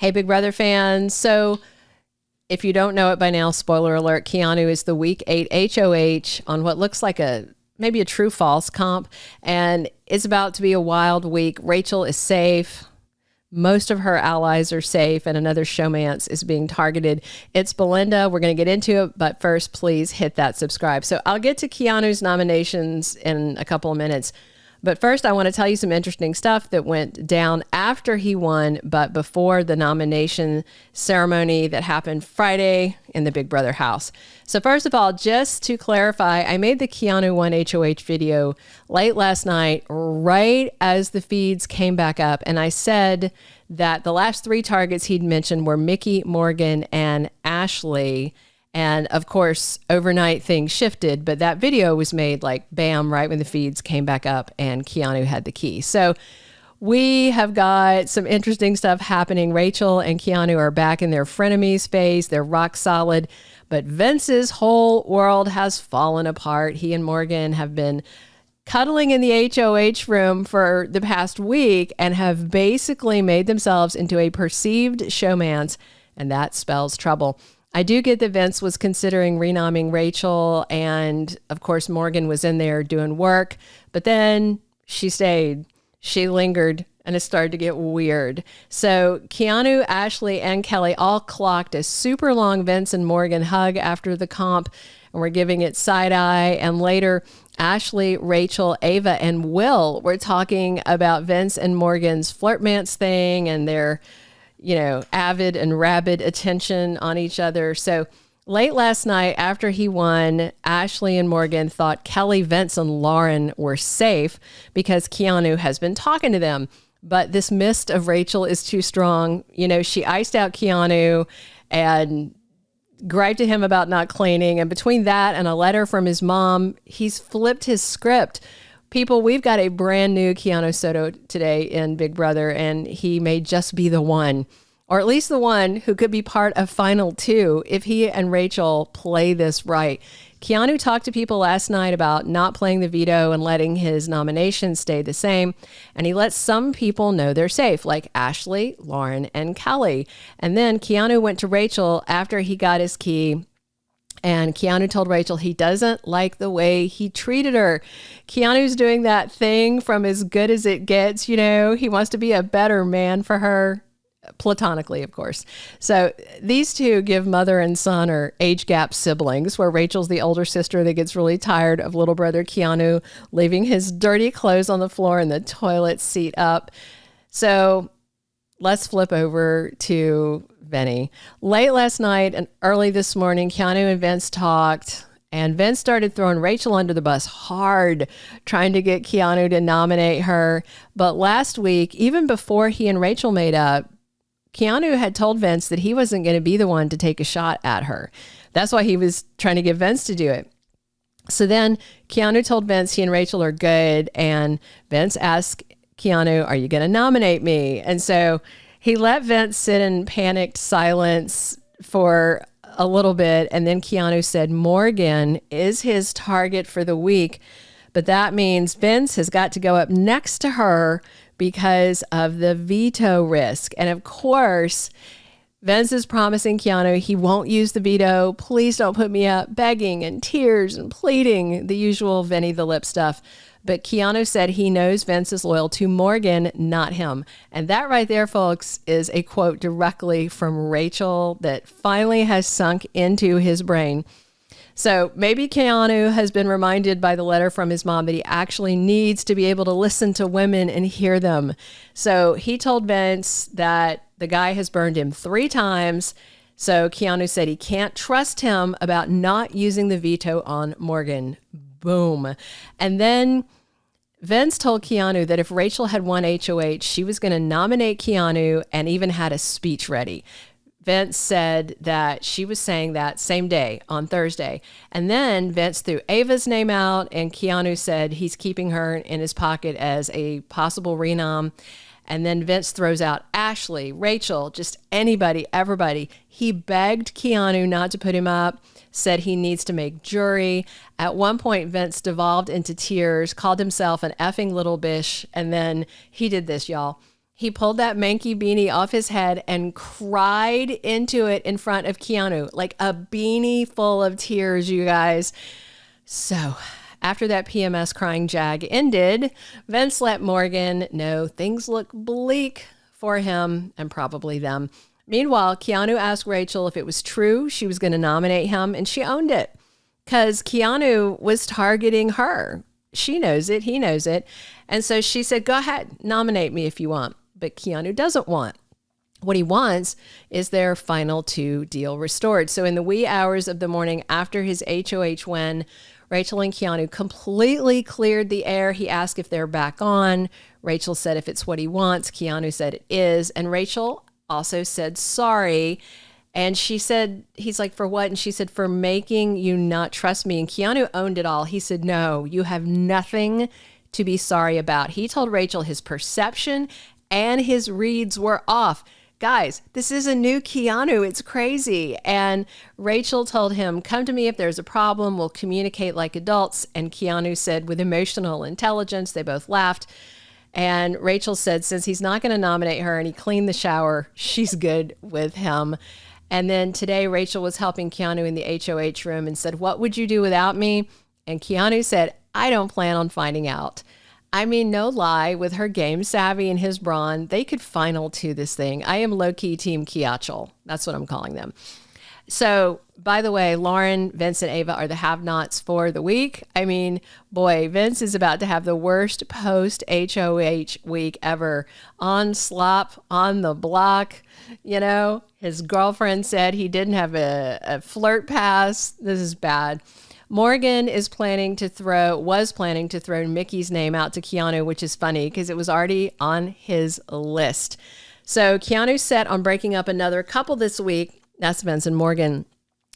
Hey, Big Brother fans. So if you don't know it by now, spoiler alert, Keanu is the week 8 HOH on what looks like maybe a true false comp. And it's about to be a wild week. Rachel is safe. Most of her allies are safe, and another showmance is being targeted. It's Belinda. We're going to get into it, but first, please hit that subscribe. So I'll get to Keanu's nominations in a couple of minutes. But first, I want to tell you some interesting stuff that went down after he won, but before the nomination ceremony that happened Friday in the Big Brother house. So first of all, just to clarify, I made the Keanu 1 HOH video late last night, right as the feeds came back up. And I said that the last 3 targets he'd mentioned were Mickey, Morgan, and Ashley. And of course, overnight things shifted, but that video was made like bam, right when the feeds came back up and Keanu had the key. So we have got some interesting stuff happening. Rachel and Keanu are back in their frenemies phase. They're rock solid, but Vince's whole world has fallen apart. He and Morgan have been cuddling in the HOH room for the past week and have basically made themselves into a perceived showmance, and that spells trouble. I do get that Vince was considering renomming Rachel, and of course Morgan was in there doing work, but then she stayed, she lingered, and it started to get weird. So Keanu, Ashley, and Kelly all clocked a super long Vince and Morgan hug after the comp, and we're giving it side eye. And later, Ashley, Rachel, Ava, and Will were talking about Vince and Morgan's flirtmance thing and their avid and rabid attention on each other. So late last night after he won, Ashley and Morgan thought Kelly, Vince, and Lauren were safe because Keanu has been talking to them. But this mist of Rachel is too strong. She iced out Keanu and griped to him about not cleaning. And between that and a letter from his mom, he's flipped his script. People, we've got a brand new Keanu Soto today in Big Brother, and he may just be the one, or at least the one who could be part of Final 2 if he and Rachel play this right. Keanu talked to people last night about not playing the veto and letting his nomination stay the same, and he let some people know they're safe, like Ashley, Lauren, and Kelly. And then Keanu went to Rachel after he got his key, and Keanu told Rachel he doesn't like the way he treated her. Keanu's doing that thing from As Good As It Gets, he wants to be a better man for her, platonically, of course. So these two give mother and son or age gap siblings, where Rachel's the older sister that gets really tired of little brother Keanu leaving his dirty clothes on the floor and the toilet seat up. So let's flip over to Vinny. Late last night and early this morning, Keanu and Vince talked, and Vince started throwing Rachel under the bus hard, trying to get Keanu to nominate her. But last week, even before he and Rachel made up, Keanu had told Vince that he wasn't going to be the one to take a shot at her. That's why he was trying to get Vince to do it. So then Keanu told Vince he and Rachel are good, and Vince asked Keanu, "Are you going to nominate me?" And so he let Vince sit in panicked silence for a little bit. And then Keanu said Morgan is his target for the week. But that means Vince has got to go up next to her because of the veto risk. And of course, Vince is promising Keanu he won't use the veto. Please don't put me up, begging and tears and pleading, the usual Vinny the lip stuff. But Keanu said he knows Vince is loyal to Morgan, not him. And that right there, folks, is a quote directly from Rachel that finally has sunk into his brain. So maybe Keanu has been reminded by the letter from his mom that he actually needs to be able to listen to women and hear them. So he told Vince that the guy has burned him 3 times. So Keanu said he can't trust him about not using the veto on Morgan. Boom. And then Vince told Keanu that if Rachel had won HOH, she was going to nominate Keanu and even had a speech ready. Vince said that she was saying that same day on Thursday. And then Vince threw Ava's name out, and Keanu said he's keeping her in his pocket as a possible renom. And then Vince throws out Ashley, Rachel, just anybody, everybody. He begged Keanu not to put him up, said he needs to make jury. At one point, Vince devolved into tears, called himself an effing little bish, and then he did this, y'all. He pulled that manky beanie off his head and cried into it in front of Keanu, like a beanie full of tears, you guys. So after that PMS crying jag ended, Vince let Morgan know things look bleak for him and probably them. Meanwhile, Keanu asked Rachel if it was true she was going to nominate him, and she owned it because Keanu was targeting her. She knows it. He knows it. And so she said, go ahead, nominate me if you want. But Keanu doesn't want. What he wants is their final 2 deal restored. So in the wee hours of the morning after his HOH win, Rachel and Keanu completely cleared the air. He asked if they're back on. Rachel said if it's what he wants. Keanu said it is. And Rachel also said sorry. And she said, he's like, for what? And she said, for making you not trust me. And Keanu owned it all. He said, no, you have nothing to be sorry about. He told Rachel his perception and his reads were off. Guys, this is a new Keanu. It's crazy. And Rachel told him, come to me if there's a problem. We'll communicate like adults. And Keanu said, with emotional intelligence. They both laughed. And Rachel said, since he's not going to nominate her and he cleaned the shower, she's good with him. And then today, Rachel was helping Keanu in the HOH room and said, what would you do without me? And Keanu said, I don't plan on finding out. I mean, no lie, with her game savvy and his brawn, they could final 2 this thing. I am low-key team Keachel. That's what I'm calling them. So, by the way, Lauren, Vince, and Ava are the have-nots for the week. I mean, boy, Vince is about to have the worst post-HOH week ever. On slop, on the block. You know, his girlfriend said he didn't have a flirt pass. This is bad. Morgan was planning to throw Mickey's name out to Keanu, which is funny because it was already on his list. So Keanu's set on breaking up another couple this week. That's Vince and Morgan.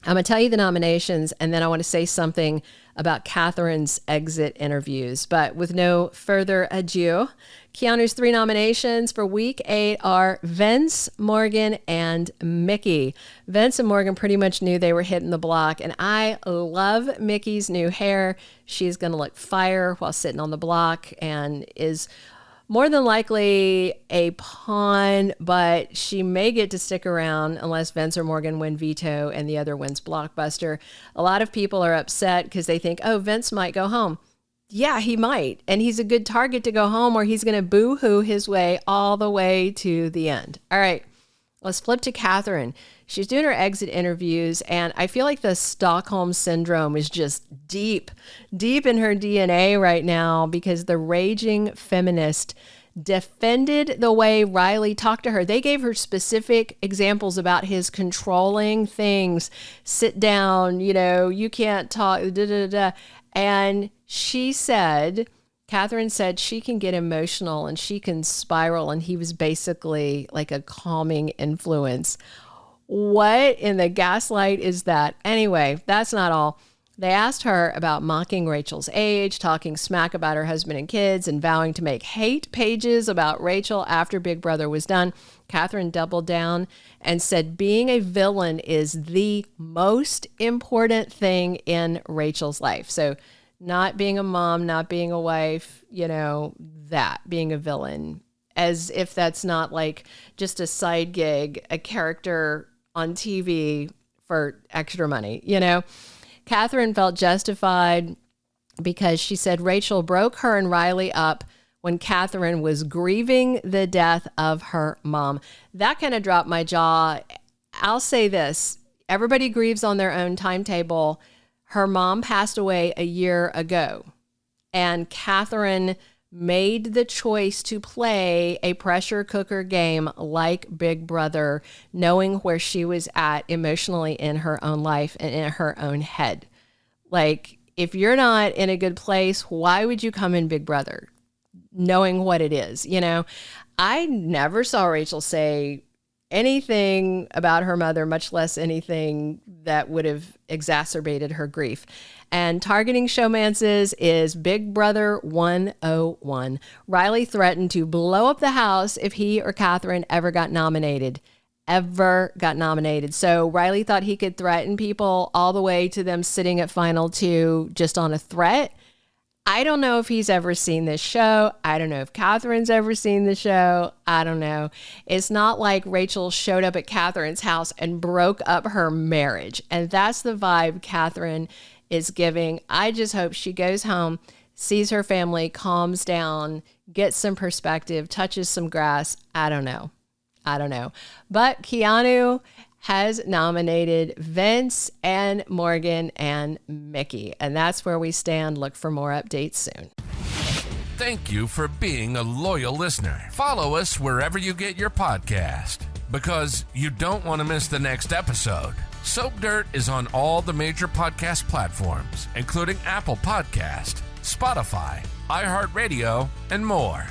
I'm going to tell you the nominations, and then I want to say something about Catherine's exit interviews. But with no further ado, Keanu's 3 nominations for week 8 are Vince, Morgan, and Mickey. Vince and Morgan pretty much knew they were hitting the block, and I love Mickey's new hair. She's going to look fire while sitting on the block and is more than likely a pawn, but she may get to stick around unless Vince or Morgan win veto and the other wins blockbuster. A lot of people are upset because they think, oh, Vince might go home. Yeah, he might. And he's a good target to go home, or he's going to boo-hoo his way all the way to the end. All right, let's flip to Catherine. She's doing her exit interviews, and I feel like the Stockholm Syndrome is just deep in her DNA right now because the raging feminist defended the way Reilly talked to her. They gave her specific examples about his controlling things. Sit down, you can't talk, And Catherine said she can get emotional and she can spiral, and he was basically like a calming influence. What in the gaslight is that? Anyway, that's not all. They asked her about mocking Rachel's age, talking smack about her husband and kids, and vowing to make hate pages about Rachel after Big Brother was done. Catherine doubled down and said being a villain is the most important thing in Rachel's life. So not being a mom, not being a wife, that being a villain, as if that's not like just a side gig, a character on TV for extra money, Catherine felt justified because she said Rachel broke her and Reilly up when Catherine was grieving the death of her mom. That kind of dropped my jaw. I'll say this. Everybody grieves on their own timetable. Her mom passed away a year ago, and Catherine made the choice to play a pressure cooker game like Big Brother, knowing where she was at emotionally in her own life and in her own head. Like, if you're not in a good place, why would you come in Big Brother? Knowing what it is, I never saw Rachel say anything about her mother, much less anything that would have exacerbated her grief. And targeting showmances is Big Brother 101. Reilly threatened to blow up the house if he or Catherine ever got nominated. So Reilly thought he could threaten people all the way to them sitting at final 2 just on a threat. I don't know if he's ever seen this show. I don't know if Catherine's ever seen the show. I don't know. It's not like Rachel showed up at Catherine's house and broke up her marriage. And that's the vibe Catherine is giving. I just hope she goes home, sees her family, calms down, gets some perspective, touches some grass. I don't know. But Keanu has nominated Vince and Morgan and Mickey. And that's where we stand. Look for more updates soon. Thank you for being a loyal listener. Follow us wherever you get your podcast, because you don't want to miss the next episode. Soap Dirt is on all the major podcast platforms, including Apple Podcast, Spotify, iHeartRadio, and more.